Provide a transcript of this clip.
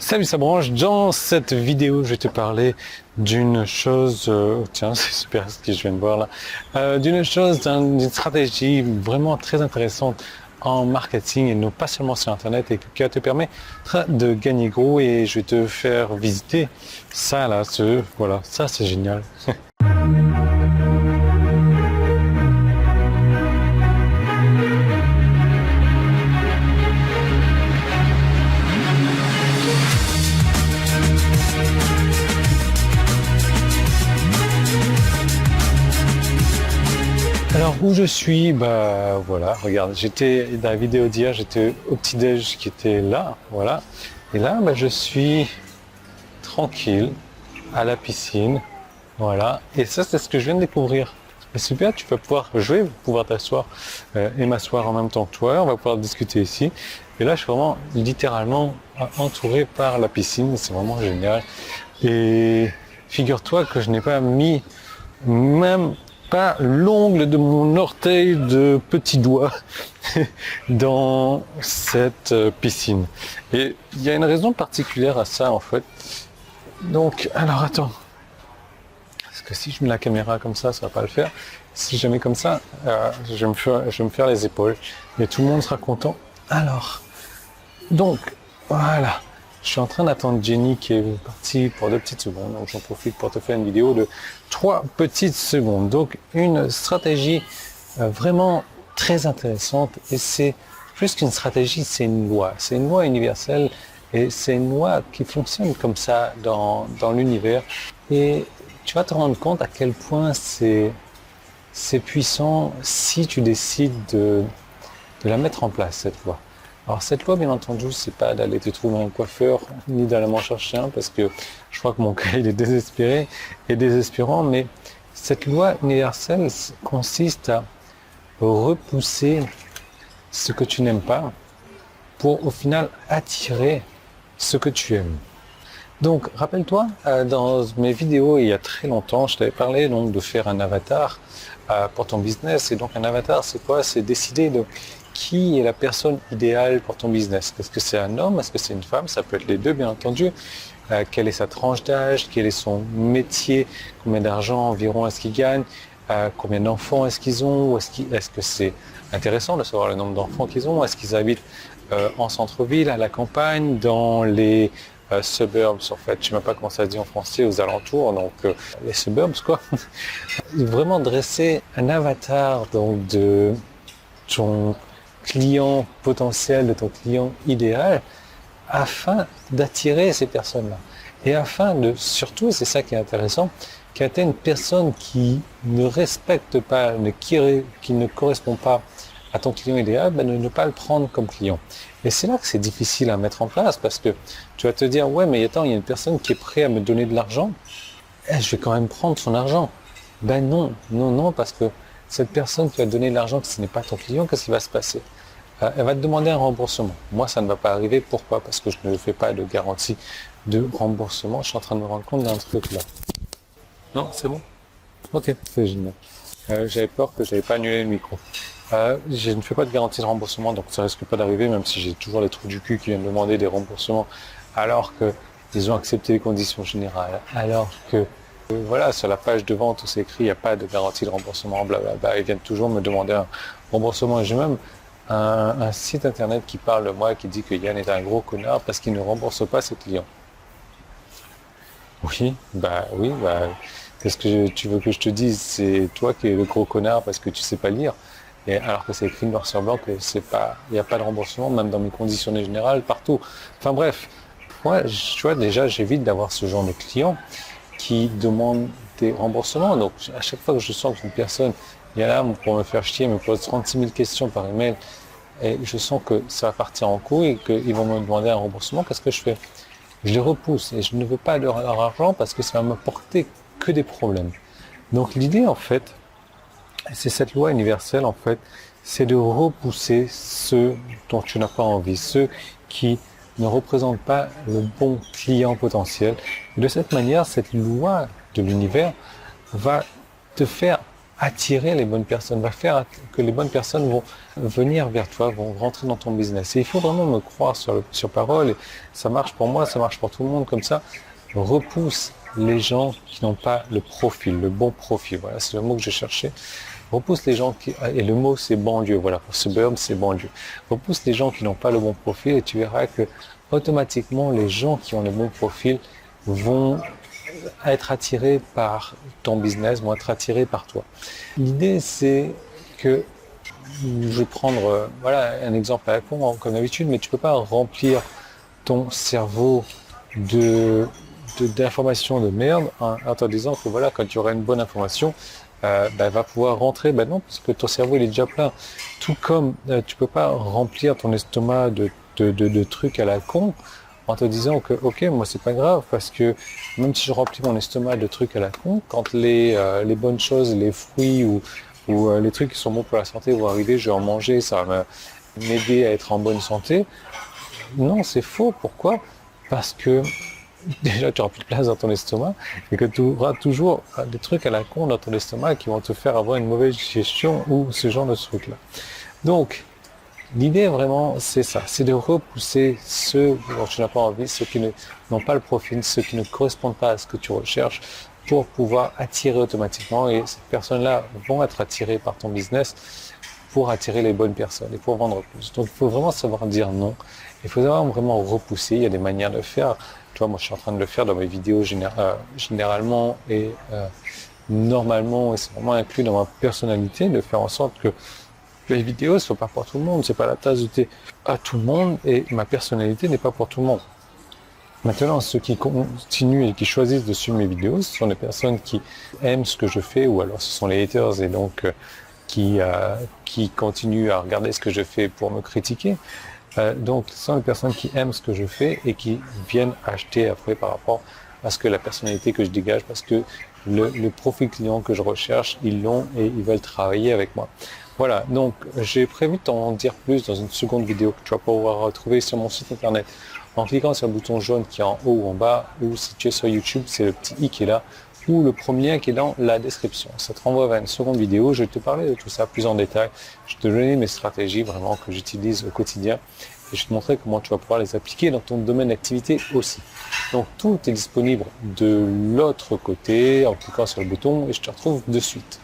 Salut, ça branche. Dans cette vidéo, je vais te parler d'une chose, tiens, c'est super ce que je viens de voir là, d'une stratégie vraiment très intéressante en marketing et non pas seulement sur Internet et qui va te permettre de gagner gros et je vais te faire visiter ça là, voilà, ça c'est génial. Alors où je suis, bah voilà, regarde, j'étais dans la vidéo d'hier, j'étais au petit-déj qui était là, voilà. Et là, bah, je suis tranquille à la piscine, voilà. Et ça, c'est ce que je viens de découvrir. Et super, tu vas pouvoir jouer, pouvoir t'asseoir et m'asseoir en même temps que toi. On va pouvoir discuter ici. Et là, je suis vraiment littéralement entouré par la piscine. C'est vraiment génial. Et figure-toi que je n'ai pas mis même pas l'ongle de mon orteil de petit doigt dans cette piscine. Et il y a une raison particulière à ça en fait. Donc, alors attends. Parce que si je mets la caméra comme ça va pas le faire. Si je mets comme ça, je vais me faire les épaules. Et tout le monde sera content. Alors, donc, voilà. Je suis en train d'attendre Jenny qui est partie pour 2 petites secondes. Donc j'en profite pour te faire une vidéo de 3 petites secondes. Donc une stratégie vraiment très intéressante. Et c'est plus qu'une stratégie, c'est une loi. C'est une loi universelle et c'est une loi qui fonctionne comme ça dans l'univers. Et tu vas te rendre compte à quel point c'est puissant si tu décides de la mettre en place, cette loi. Alors cette loi, bien entendu, c'est pas d'aller te trouver un coiffeur, ni d'aller m'en chercher un, parce que je crois que mon cas, il est désespéré et désespérant, mais cette loi universelle consiste à repousser ce que tu n'aimes pas pour, au final, attirer ce que tu aimes. Donc, rappelle-toi, dans mes vidéos, il y a très longtemps, je t'avais parlé donc de faire un avatar pour ton business. Et donc, un avatar, c'est quoi? C'est décider de qui est la personne idéale pour ton business. Est-ce que c'est un homme? Est-ce que c'est une femme? Ça peut être les deux, bien entendu. Quelle est sa tranche d'âge? Quel est son métier? Combien d'argent environ est-ce qu'il gagne? Combien d'enfants est-ce qu'ils ont? Est-ce que c'est intéressant de savoir le nombre d'enfants qu'ils ont? Est-ce qu'ils habitent en centre-ville, à la campagne, dans les suburbs, en fait, je ne sais même pas comment ça se dit en français, aux alentours, donc les suburbs, quoi. Vraiment dresser un avatar donc, de ton client potentiel, de ton client idéal, afin d'attirer ces personnes-là. Et afin de, surtout, c'est ça qui est intéressant, quand tu as une personne qui ne respecte pas, qui ne correspond pas à ton client idéal, de ne pas le prendre comme client. Et c'est là que c'est difficile à mettre en place, parce que tu vas te dire, ouais, mais attends, il y a une personne qui est prête à me donner de l'argent, je vais quand même prendre son argent. Ben non, parce que cette personne qui va te donner de l'argent, que ce n'est pas ton client, qu'est-ce qui va se passer? Elle va te demander un remboursement. Moi, ça ne va pas arriver. Pourquoi? Parce que je ne fais pas de garantie de remboursement. Je suis en train de me rendre compte d'un truc là. Non, c'est bon? Ok, c'est génial. J'avais peur que je n'avais pas annulé le micro. Je ne fais pas de garantie de remboursement, donc ça risque pas d'arriver, même si j'ai toujours les trous du cul qui viennent demander des remboursements, alors qu'ils ont accepté les conditions générales, alors que voilà, sur la page de vente où c'est écrit, il n'y a pas de garantie de remboursement, blablabla, ils viennent toujours me demander un remboursement. Et j'ai même un site internet qui parle de moi, qui dit que Yann est un gros connard parce qu'il ne rembourse pas ses clients. Oui, qu'est-ce que tu veux que je te dise? C'est toi qui es le gros connard parce que tu sais pas lire. Et alors que c'est écrit noir sur blanc que c'est pas, il n'y a pas de remboursement, même dans mes conditions générales, partout. Enfin bref, moi, tu vois, déjà, j'évite d'avoir ce genre de clients qui demandent des remboursements. Donc, à chaque fois que je sens qu'une personne est là pour me faire chier, me pose 36 000 questions par email, et je sens que ça va partir en couille et qu'ils vont me demander un remboursement, qu'est-ce que je fais? Je les repousse et je ne veux pas leur argent parce que ça va m'apporter que des problèmes. Donc, l'idée, en fait, c'est cette loi universelle, en fait, c'est de repousser ceux dont tu n'as pas envie, ceux qui ne représentent pas le bon client potentiel. Et de cette manière, cette loi de l'univers va te faire attirer les bonnes personnes, va faire que les bonnes personnes vont venir vers toi, vont rentrer dans ton business. Et il faut vraiment me croire sur parole. Et ça marche pour moi, ça marche pour tout le monde comme ça. Repousse les gens qui n'ont pas le profil, le bon profil. Voilà, c'est le mot que je cherchais. Repousse les gens qui, et le mot c'est banlieue, voilà, pour suburb c'est banlieue. Repousse les gens qui n'ont pas le bon profil et tu verras que automatiquement les gens qui ont le bon profil vont être attirés par ton business, vont être attirés par toi. L'idée c'est que, je vais prendre voilà, un exemple à la con comme d'habitude, mais tu peux pas remplir ton cerveau d'informations de merde en te disant que voilà, quand tu auras une bonne information, elle va pouvoir rentrer. Ben non, parce que ton cerveau il est déjà plein. Tout comme tu peux pas remplir ton estomac de trucs à la con en te disant que ok, moi c'est pas grave parce que même si je remplis mon estomac de trucs à la con, quand les bonnes choses, les fruits ou les trucs qui sont bons pour la santé vont arriver, je vais en manger, ça va m'aider à être en bonne santé. Non, c'est faux. Pourquoi? Parce que déjà tu n'auras plus de place dans ton estomac et que tu auras toujours des trucs à la con dans ton estomac qui vont te faire avoir une mauvaise digestion ou ce genre de trucs-là. Donc, l'idée vraiment, c'est ça, c'est de repousser ceux dont tu n'as pas envie, ceux qui n'ont pas le profil, ceux qui ne correspondent pas à ce que tu recherches pour pouvoir attirer automatiquement et ces personnes-là vont être attirées par ton business pour attirer les bonnes personnes et pour vendre plus. Donc, il faut vraiment savoir dire non. Il faut savoir vraiment repousser. Il y a des manières de faire. Tu vois, moi, je suis en train de le faire dans mes vidéos généralement et normalement, et c'est vraiment inclus dans ma personnalité, de faire en sorte que les vidéos ne sont pas pour tout le monde. C'est pas la tasse de thé à tout le monde et ma personnalité n'est pas pour tout le monde. Maintenant, ceux qui continuent et qui choisissent de suivre mes vidéos, ce sont les personnes qui aiment ce que je fais ou alors ce sont les haters et donc qui continuent à regarder ce que je fais pour me critiquer. Donc, ce sont les personnes qui aiment ce que je fais et qui viennent acheter après par rapport à ce que la personnalité que je dégage, parce que le profil client que je recherche, ils l'ont et ils veulent travailler avec moi. Voilà, donc j'ai prévu de t'en dire plus dans une seconde vidéo que tu vas pouvoir retrouver sur mon site internet en cliquant sur le bouton jaune qui est en haut ou en bas, ou si tu es sur YouTube, c'est le petit i qui est là, ou le premier lien qui est dans la description. Ça te renvoie vers une seconde vidéo. Je vais te parler de tout ça plus en détail. Je vais te donner mes stratégies vraiment que j'utilise au quotidien et je vais te montrer comment tu vas pouvoir les appliquer dans ton domaine d'activité aussi. Donc tout est disponible de l'autre côté en cliquant sur le bouton et je te retrouve de suite.